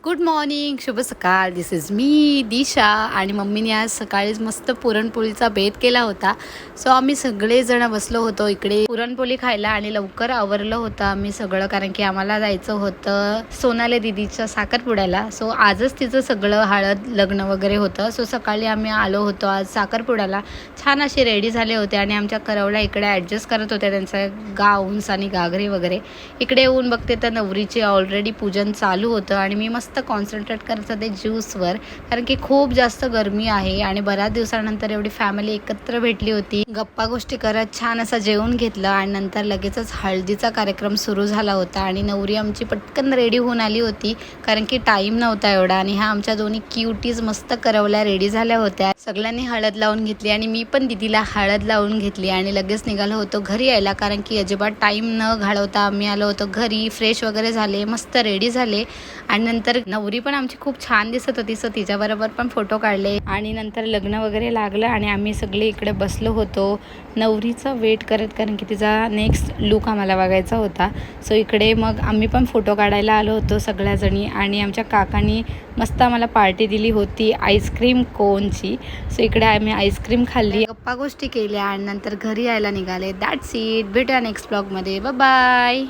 Good morning, शुभ सकाळ. दिस is me दिशा. आणि मम्मीने आज सकाळीच मस्त पुरणपोळीचा बेत केला होता. सो आम्ही सगळेजण बसलो होतो इकडे पुरणपोळी खायला आणि लवकर आवरलं होतं आम्ही सगळं, कारण की आम्हाला जायचं होतं सोनाले दिदीच्या साखरपुड्याला. सो आजच तिचं सगळं हळद लग्न वगैरे होतं. सो सकाळी आम्ही आलो होतो आज साखरपुड्याला. छान असे रेडी झाले होते आणि आमच्या करवला इकडे ॲडजस्ट करत होत्या त्यांचा गाऊन्स आणि घागरे वगैरे. इकडे येऊन बघते तर नवरीचे ऑलरेडी पूजन चालू होतं आणि मी मस्त कॉन्सन्ट्रेट करत होते ज्यूसवर, कारण की खूप जास्त गरमी आहे आणि बऱ्याच दिवसानंतर एवढी फॅमिली एकत्र भेटली होती. गप्पा गोष्टी करत छान असं जेवण घेतलं आणि नंतर लगेचच हळदीचा कार्यक्रम सुरू झाला होता आणि नवरी आमची पटकन रेडी होऊन आली होती, कारण की टाईम नव्हता एवढा. आणि ह्या आमच्या दोन्ही क्यूटीज मस्त करवल्या रेडी झाल्या होत्या. सगळ्यांनी हळद लावून घेतली आणि मी पण दिदीला हळद लावून घेतली आणि लगेच निघालो होतो घरी यायला, कारण की अजिबात टाईम न घालवता आम्ही आलो होतो घरी. फ्रेश वगैरे झाले, मस्त रेडी झाले आणि नंतर नवरी पण आमची खूप छान दिसत होती. सो तिच्याबरोबर पण फोटो काढले आणि नंतर लग्न वगैरे लागलं आणि आम्ही सगळे इकडे बसलो होतो नवरीचा वेट करत, कारण की तिचा नेक्स्ट लुक आम्हाला बघायचा होता. सो इकडे मग आम्ही पण फोटो काढायला आलो होतो सगळ्याजणी आणि आमच्या काकांनी मस्त आम्हाला पार्टी दिली होती आईस्क्रीम कोनची. सो इकडे आम्ही आईस्क्रीम खाल्ली, गप्पा गोष्टी केल्या आणि नंतर घरी यायला निघाले. That's it. भेटूया नेक्स्ट ब्लॉगमध्ये. Bye bye.